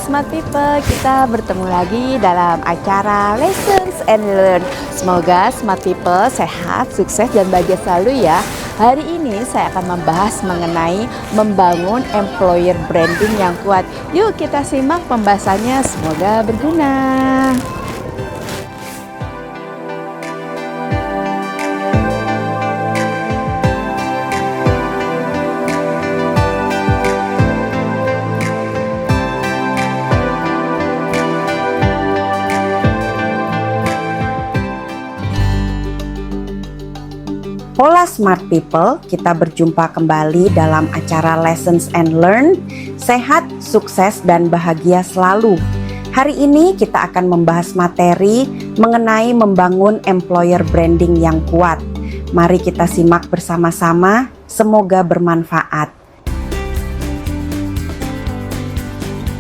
Smart People, kita bertemu lagi dalam acara Lessons and Learn. Semoga Smart People sehat, sukses, dan bahagia selalu ya. Hari ini saya akan membahas mengenai membangun employer branding yang kuat. Yuk kita simak pembahasannya, semoga berguna. Hola Smart People, kita berjumpa kembali dalam acara Lessons and Learn. Sehat, sukses, dan bahagia selalu. Hari ini kita akan membahas materi mengenai membangun employer branding yang kuat. Mari kita simak bersama-sama, semoga bermanfaat.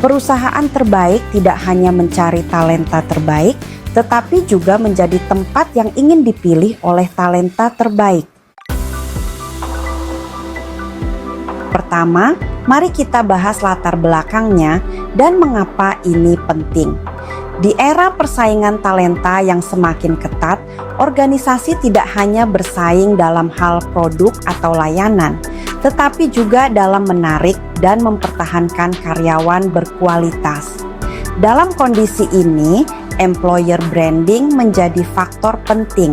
Perusahaan terbaik tidak hanya mencari talenta terbaik, tetapi juga menjadi tempat yang ingin dipilih oleh talenta terbaik. Pertama, mari kita bahas latar belakangnya dan mengapa ini penting. Di era persaingan talenta yang semakin ketat, organisasi tidak hanya bersaing dalam hal produk atau layanan, tetapi juga dalam menarik dan mempertahankan karyawan berkualitas. Dalam kondisi ini, employer branding menjadi faktor penting.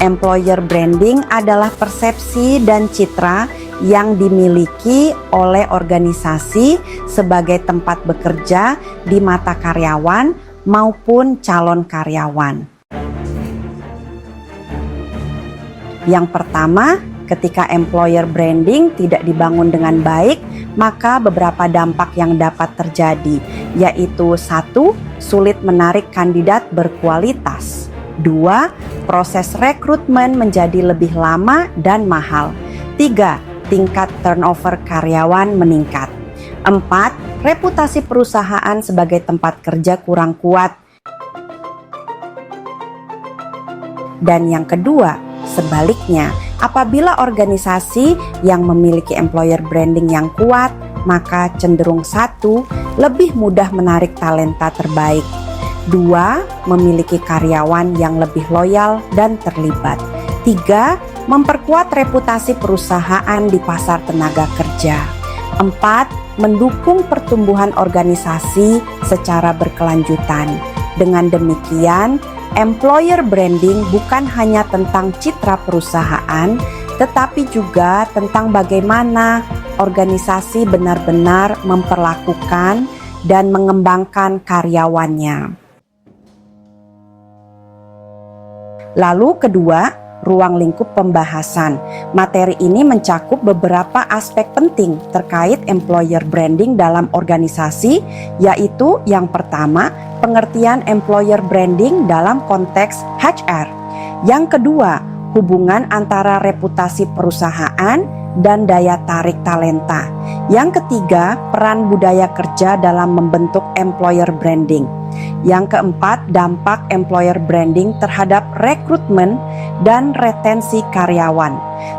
Employer branding adalah persepsi dan citra yang dimiliki oleh organisasi sebagai tempat bekerja di mata karyawan maupun calon karyawan. Yang pertama, ketika employer branding tidak dibangun dengan baik, maka beberapa dampak yang dapat terjadi, yaitu 1. Sulit menarik kandidat berkualitas. 2. Proses rekrutmen menjadi lebih lama dan mahal. 3. Tingkat turnover karyawan meningkat. 4. Reputasi perusahaan sebagai tempat kerja kurang kuat. Dan yang kedua, sebaliknya, apabila organisasi yang memiliki employer branding yang kuat, maka cenderung 1. Lebih mudah menarik talenta terbaik. 2. Memiliki karyawan yang lebih loyal dan terlibat. 3. Memperkuat reputasi perusahaan di pasar tenaga kerja. 4. Mendukung pertumbuhan organisasi secara berkelanjutan. Dengan demikian, employer branding bukan hanya tentang citra perusahaan, tetapi juga tentang bagaimana organisasi benar-benar memperlakukan dan mengembangkan karyawannya. Lalu kedua, ruang lingkup pembahasan. Materi ini mencakup beberapa aspek penting terkait employer branding dalam organisasi, yaitu yang pertama, pengertian employer branding dalam konteks HR. Yang kedua, hubungan antara reputasi perusahaan dan daya tarik talenta. Yang ketiga, peran budaya kerja dalam membentuk employer branding. Yang keempat, dampak employer branding terhadap rekrutmen dan retensi karyawan.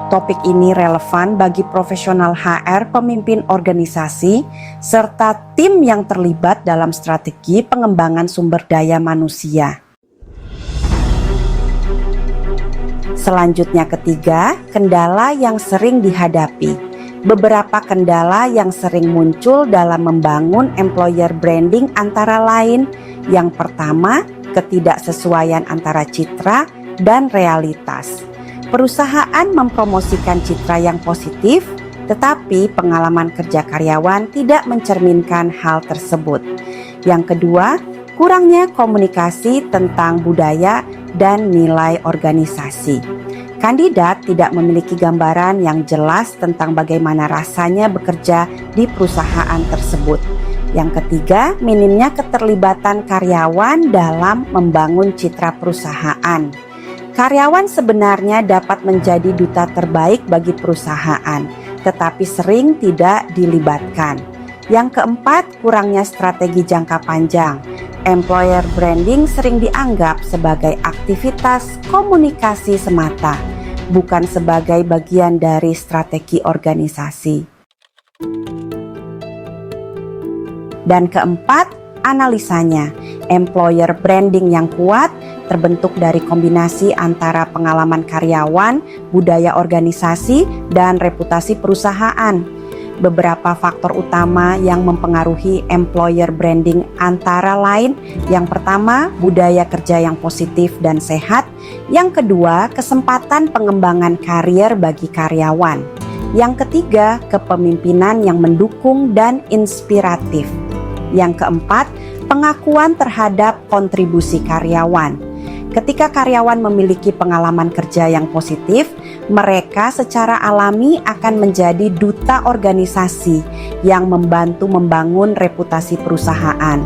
Topik ini relevan bagi profesional HR, pemimpin organisasi, serta tim yang terlibat dalam strategi pengembangan sumber daya manusia. Selanjutnya ketiga, kendala yang sering dihadapi. Beberapa kendala yang sering muncul dalam membangun employer branding antara lain, yang pertama, ketidaksesuaian antara citra dan realitas. Perusahaan mempromosikan citra yang positif, tetapi pengalaman kerja karyawan tidak mencerminkan hal tersebut. Yang kedua, kurangnya komunikasi tentang budaya dan nilai organisasi. Kandidat tidak memiliki gambaran yang jelas tentang bagaimana rasanya bekerja di perusahaan tersebut. Yang ketiga, minimnya keterlibatan karyawan dalam membangun citra perusahaan. Karyawan sebenarnya dapat menjadi duta terbaik bagi perusahaan, tetapi sering tidak dilibatkan. Yang keempat, kurangnya strategi jangka panjang. Employer branding sering dianggap sebagai aktivitas komunikasi semata, bukan sebagai bagian dari strategi organisasi. Dan keempat, analisanya. Employer branding yang kuat terbentuk dari kombinasi antara pengalaman karyawan, budaya organisasi, dan reputasi perusahaan. Beberapa faktor utama yang mempengaruhi employer branding antara lain, yang pertama, budaya kerja yang positif dan sehat. Yang kedua, kesempatan pengembangan karier bagi karyawan. Yang ketiga, kepemimpinan yang mendukung dan inspiratif. Yang keempat, pengakuan terhadap kontribusi karyawan. Ketika karyawan memiliki pengalaman kerja yang positif, mereka secara alami akan menjadi duta organisasi yang membantu membangun reputasi perusahaan.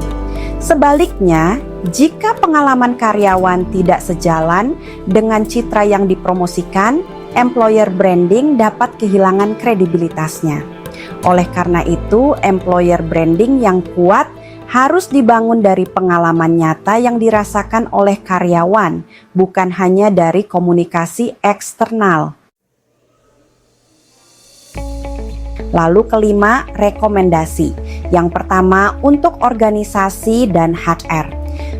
Sebaliknya, jika pengalaman karyawan tidak sejalan dengan citra yang dipromosikan, employer branding dapat kehilangan kredibilitasnya. Oleh karena itu, employer branding yang kuat harus dibangun dari pengalaman nyata yang dirasakan oleh karyawan, bukan hanya dari komunikasi eksternal. Lalu kelima, rekomendasi. Yang pertama, untuk organisasi dan HR.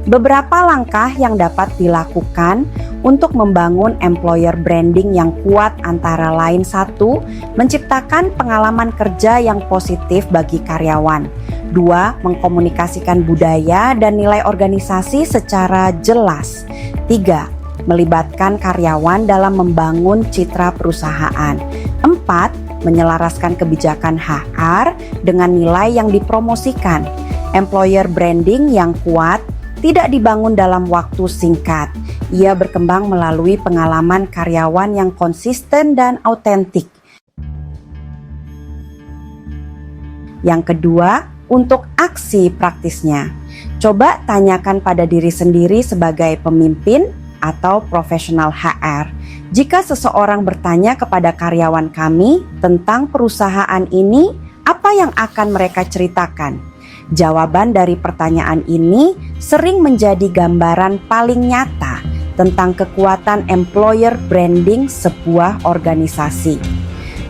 Beberapa langkah yang dapat dilakukan untuk membangun employer branding yang kuat antara lain: satu, menciptakan pengalaman kerja yang positif bagi karyawan. Dua, mengkomunikasikan budaya dan nilai organisasi secara jelas. Tiga, melibatkan karyawan dalam membangun citra perusahaan. Empat, menyelaraskan kebijakan HR dengan nilai yang dipromosikan. Employer branding yang kuat tidak dibangun dalam waktu singkat. Ia berkembang melalui pengalaman karyawan yang konsisten dan autentik. Yang kedua, untuk aksi praktisnya. Coba tanyakan pada diri sendiri sebagai pemimpin atau profesional HR. Jika seseorang bertanya kepada karyawan kami tentang perusahaan ini, apa yang akan mereka ceritakan? Jawaban dari pertanyaan ini sering menjadi gambaran paling nyata tentang kekuatan employer branding sebuah organisasi.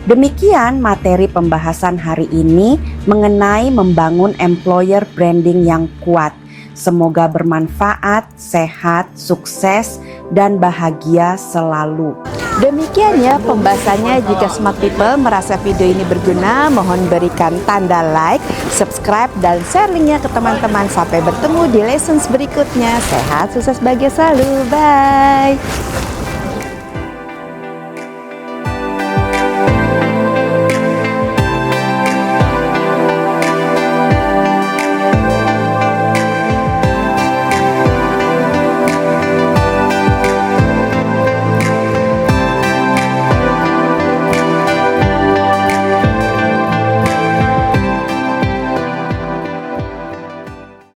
Demikian materi pembahasan hari ini mengenai membangun employer branding yang kuat. Semoga bermanfaat, sehat, sukses, dan bahagia selalu. Demikian ya pembahasannya. Jika Smart People merasa video ini berguna, mohon berikan tanda like, subscribe, dan share linknya ke teman-teman. Sampai bertemu di lessons berikutnya. Sehat, sukses, bahagia selalu. Bye.